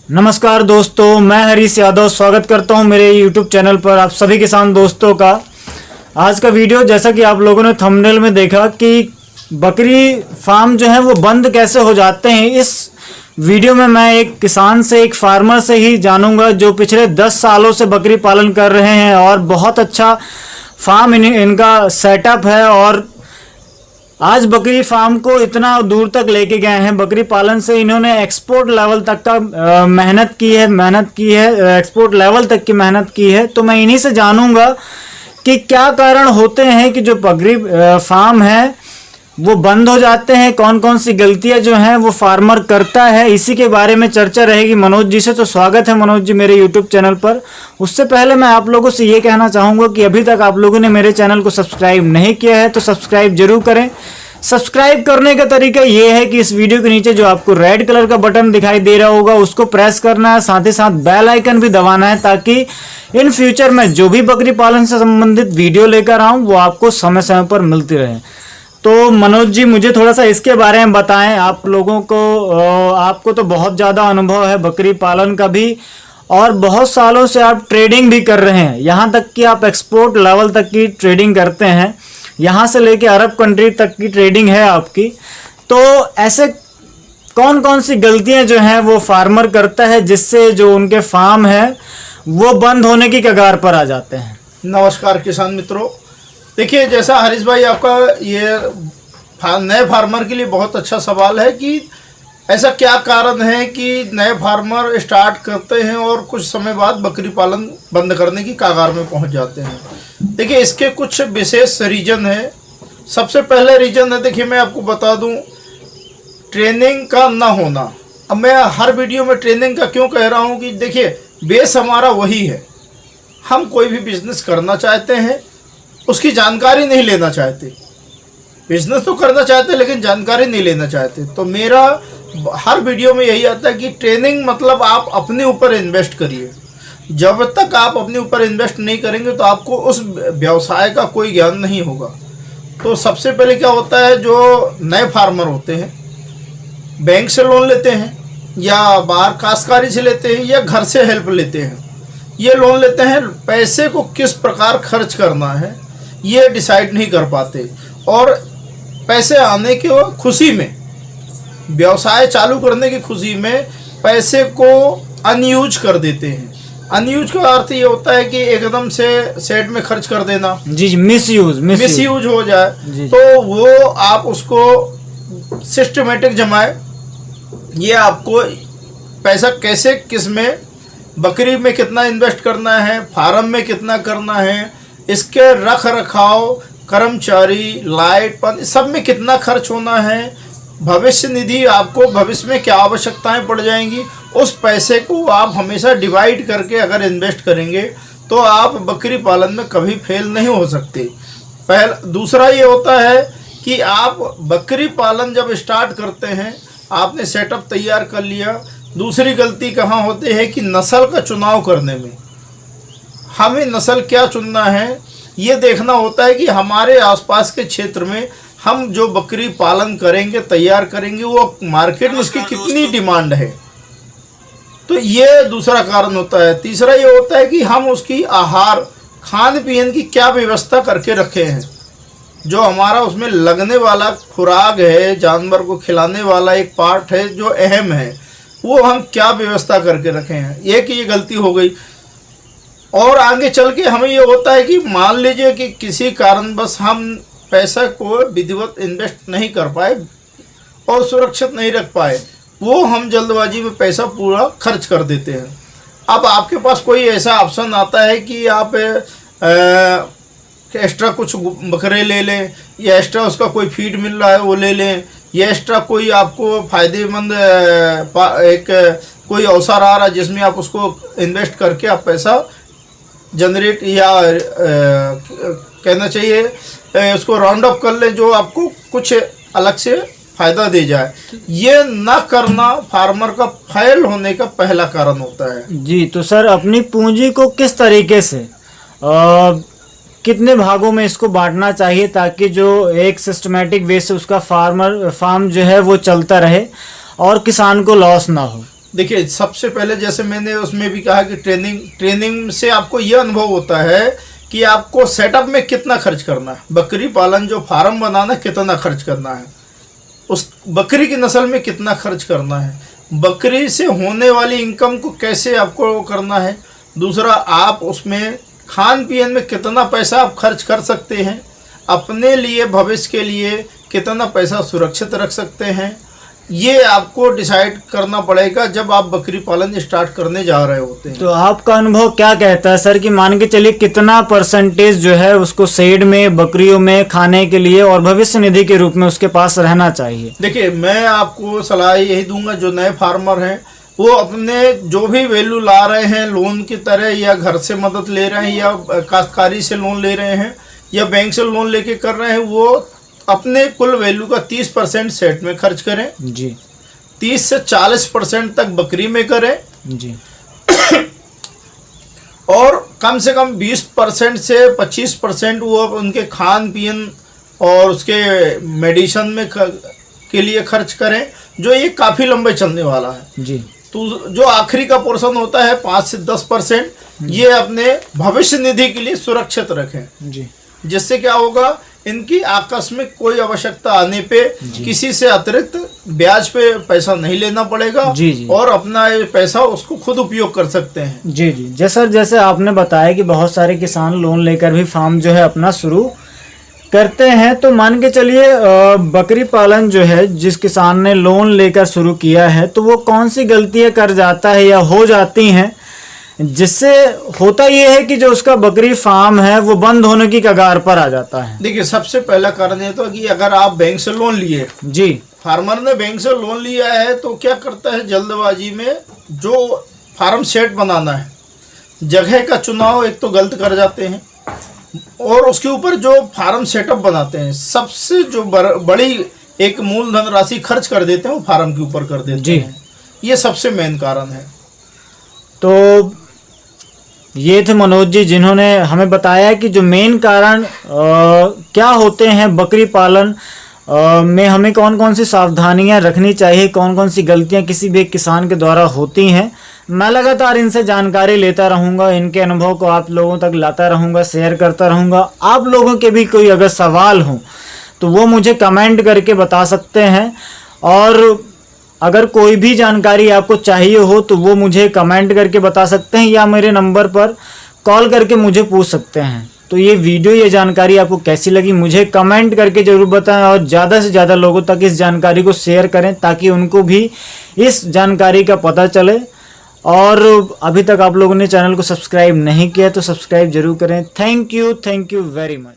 नमस्कार दोस्तों, मैं हरीश यादव स्वागत करता हूं मेरे YouTube चैनल पर आप सभी किसान दोस्तों का। आज का वीडियो जैसा कि आप लोगों ने थंबनेल में देखा कि बकरी फार्म जो है वो बंद कैसे हो जाते हैं। इस वीडियो में मैं एक किसान से, एक फार्मर से ही जानूंगा जो पिछले 10 सालों से बकरी पालन कर रहे हैं और बहुत अच्छा फार्म इनका सेटअप है और आज बकरी फार्म को इतना दूर तक लेके गए हैं। बकरी पालन से इन्होंने एक्सपोर्ट लेवल तक का मेहनत की है, एक्सपोर्ट लेवल तक की मेहनत की है। तो मैं इन्हीं से जानूंगा कि क्या कारण होते हैं कि जो बकरी फार्म है वो बंद हो जाते हैं, कौन कौन सी गलतियां जो हैं वो फार्मर करता है। इसी के बारे में चर्चा रहेगी मनोज जी से। तो स्वागत है मनोज जी मेरे यूट्यूब चैनल पर। उससे पहले मैं आप लोगों से ये कहना चाहूँगा कि अभी तक आप लोगों ने मेरे चैनल को सब्सक्राइब नहीं किया है तो सब्सक्राइब जरूर करें। सब्सक्राइब करने का तरीका ये है कि इस वीडियो के नीचे जो आपको रेड कलर का बटन दिखाई दे रहा होगा उसको प्रेस करना है, साथ ही साथ बेल आइकन भी दबाना है ताकि इन फ्यूचर में जो भी बकरी पालन से संबंधित वीडियो लेकर आऊँ वो आपको समय समय पर मिलती रहे। तो मनोज जी मुझे थोड़ा सा इसके बारे में बताएं। आप लोगों को आपको तो बहुत ज़्यादा अनुभव है बकरी पालन का भी और बहुत सालों से आप ट्रेडिंग भी कर रहे हैं, यहाँ तक कि आप एक्सपोर्ट लेवल तक की ट्रेडिंग करते हैं, यहाँ से लेके अरब कंट्री तक की ट्रेडिंग है आपकी। तो ऐसे कौन कौन सी गलतियाँ जो हैं वो फार्मर करता है जिससे जो उनके फार्म है वो बंद होने की कगार पर आ जाते हैं। नमस्कार किसान मित्रों, देखिए जैसा हरीश भाई आपका ये नए फार्मर के लिए बहुत अच्छा सवाल है कि ऐसा क्या कारण है कि नए फार्मर स्टार्ट करते हैं और कुछ समय बाद बकरी पालन बंद करने की कगार में पहुंच जाते हैं। देखिए इसके कुछ विशेष रीजन है। सबसे पहले रीजन है, देखिए मैं आपको बता दूं, ट्रेनिंग का ना होना। अब मैं हर वीडियो में ट्रेनिंग का क्यों कह रहा हूं कि देखिए बेस हमारा वही है। हम कोई भी बिजनेस करना चाहते हैं, उसकी जानकारी नहीं लेना चाहते। बिजनेस तो करना चाहते लेकिन जानकारी नहीं लेना चाहते। तो मेरा हर वीडियो में यही आता है कि ट्रेनिंग मतलब आप अपने ऊपर इन्वेस्ट करिए। जब तक आप अपने ऊपर इन्वेस्ट नहीं करेंगे तो आपको उस व्यवसाय का कोई ज्ञान नहीं होगा। तो सबसे पहले क्या होता है, जो नए फार्मर होते हैं बैंक से लोन लेते हैं या बाहर काश्तकारी से लेते हैं या घर से हेल्प लेते हैं। ये लोन लेते हैं, पैसे को किस प्रकार खर्च करना है ये डिसाइड नहीं कर पाते और पैसे आने की खुशी में, व्यवसाय चालू करने की खुशी में पैसे को अनयूज कर देते हैं। अनयूज का अर्थ ये होता है कि एकदम से सेट में खर्च कर देना, जी मिसयूज हो जाए। तो वो आप उसको सिस्टमेटिक जमाए। ये आपको पैसा कैसे, किस में, बकरी में कितना इन्वेस्ट करना है, फार्म में कितना करना है, इसके रख रखाव, कर्मचारी, लाइट, पानी, सब में कितना खर्च होना है, भविष्य निधि, आपको भविष्य में क्या आवश्यकताएं पड़ जाएंगी, उस पैसे को आप हमेशा डिवाइड करके अगर इन्वेस्ट करेंगे तो आप बकरी पालन में कभी फेल नहीं हो सकते। दूसरा ये होता है कि आप बकरी पालन जब स्टार्ट करते हैं, आपने सेटअप तैयार कर लिया। दूसरी गलती कहाँ होती है कि नस्ल का चुनाव करने में। हमें नस्ल क्या चुनना है ये देखना होता है कि हमारे आसपास के क्षेत्र में हम जो बकरी पालन करेंगे, तैयार करेंगे, वो मार्केट में उसकी कितनी डिमांड है। तो ये दूसरा कारण होता है। तीसरा ये होता है कि हम उसकी आहार, खान पीन की क्या व्यवस्था करके रखे हैं। जो हमारा उसमें लगने वाला खुराक है, जानवर को खिलाने वाला एक पार्ट है जो अहम है, वो हम क्या व्यवस्था करके रखे हैं। एक ये गलती हो गई। और आगे चल के हमें ये होता है कि मान लीजिए कि किसी कारणवश हम पैसा को विधिवत इन्वेस्ट नहीं कर पाए और सुरक्षित नहीं रख पाए, वो हम जल्दबाजी में पैसा पूरा खर्च कर देते हैं। अब आपके पास कोई ऐसा ऑप्शन आता है कि आप एक्स्ट्रा कुछ बकरे ले लें या एक्स्ट्रा उसका कोई फीड मिल रहा है वो ले लें या एक्स्ट्रा कोई आपको फ़ायदेमंद एक कोई अवसर आ रहा है जिसमें आप उसको इन्वेस्ट करके आप पैसा जनरेट या कहना चाहिए उसको राउंड अप कर लें, जो आपको कुछ अलग से फ़ायदा दे जाए। ये ना करना फार्मर का फेल होने का पहला कारण होता है। जी तो सर अपनी पूंजी को किस तरीके से कितने भागों में इसको बांटना चाहिए ताकि जो एक सिस्टमेटिक वे से उसका फार्म जो है वो चलता रहे और किसान को लॉस ना हो। देखिए, सबसे पहले जैसे मैंने उसमें भी कहा कि ट्रेनिंग से आपको ये अनुभव होता है कि आपको सेटअप में कितना खर्च करना है, बकरी पालन जो फार्म बनाना कितना खर्च करना है, उस बकरी की नस्ल में कितना खर्च करना है, बकरी से होने वाली इनकम को कैसे आपको करना है, दूसरा आप उसमें खान पीन में कितना पैसा आप खर्च कर सकते हैं, अपने लिए भविष्य के लिए कितना पैसा सुरक्षित रख सकते हैं, ये आपको डिसाइड करना पड़ेगा जब आप बकरी पालन स्टार्ट करने जा रहे होते हैं। तो आपका अनुभव क्या कहता है सर कि मान के चलिए कितना परसेंटेज जो है उसको शेड में, बकरियों में खाने के लिए और भविष्य निधि के रूप में उसके पास रहना चाहिए? देखिए, मैं आपको सलाह यही दूंगा, जो नए फार्मर हैं वो अपने जो भी वैल्यू ला रहे हैं लोन की तरह, या घर से मदद ले रहे हैं, या काश्तकारी से लोन ले रहे हैं, या बैंक से लोन लेके कर रहे हैं, वो अपने कुल वैल्यू का 30% सेट में खर्च करें जी, 30 से 40% तक बकरी में करें जी, और कम से कम 20% से 25% वो उनके खान पीन और उसके मेडिसिन में के लिए खर्च करें, जो ये काफ़ी लंबे चलने वाला है जी। तो जो आखिरी का पोर्शन होता है 5 से 10%, ये अपने भविष्य निधि के लिए सुरक्षित रखें जी, जिससे क्या होगा, इनकी आकस्मिक कोई आवश्यकता आने पे किसी से अतिरिक्त ब्याज पे पैसा नहीं लेना पड़ेगा जी, जी। और अपना ये पैसा उसको खुद उपयोग कर सकते हैं। जी जी। जैसे आपने बताया कि बहुत सारे किसान लोन लेकर भी फार्म जो है अपना शुरू करते हैं, तो मान के चलिए बकरी पालन जो है जिस किसान ने लोन लेकर शुरू किया है, तो वो कौन सी गलतियां कर जाता है या हो जाती हैं जिससे होता ये है कि जो उसका बकरी फार्म है वो बंद होने की कगार पर आ जाता है? देखिए, सबसे पहला कारण ये तो कि अगर आप बैंक से लोन लिए, जी, फार्मर ने बैंक से लोन लिया है, तो क्या करता है, जल्दबाजी में जो फार्म सेट बनाना है, जगह का चुनाव एक तो गलत कर जाते हैं, और उसके ऊपर जो फार्म सेटअप बनाते हैं, सबसे जो बड़ी एक मूलधन राशि खर्च कर देते हैं वो फार्म के ऊपर कर देते हैं। ये सबसे मेन कारण है। तो ये थे मनोज जी जिन्होंने हमें बताया कि जो मेन कारण क्या होते हैं बकरी पालन में, हमें कौन कौन सी सावधानियां रखनी चाहिए, कौन कौन सी गलतियां किसी भी किसान के द्वारा होती हैं। मैं लगातार इनसे जानकारी लेता रहूँगा, इनके अनुभव को आप लोगों तक लाता रहूँगा, शेयर करता रहूँगा। आप लोगों के भी कोई अगर सवाल हो तो वो मुझे कमेंट करके बता सकते हैं, और अगर कोई भी जानकारी आपको चाहिए हो तो वो मुझे कमेंट करके बता सकते हैं, या मेरे नंबर पर कॉल करके मुझे पूछ सकते हैं। तो ये वीडियो, ये जानकारी आपको कैसी लगी मुझे कमेंट करके ज़रूर बताएं, और ज़्यादा से ज़्यादा लोगों तक इस जानकारी को शेयर करें ताकि उनको भी इस जानकारी का पता चले। और अभी तक आप लोगों ने चैनल को सब्सक्राइब नहीं किया तो सब्सक्राइब जरूर करें। Thank you very much.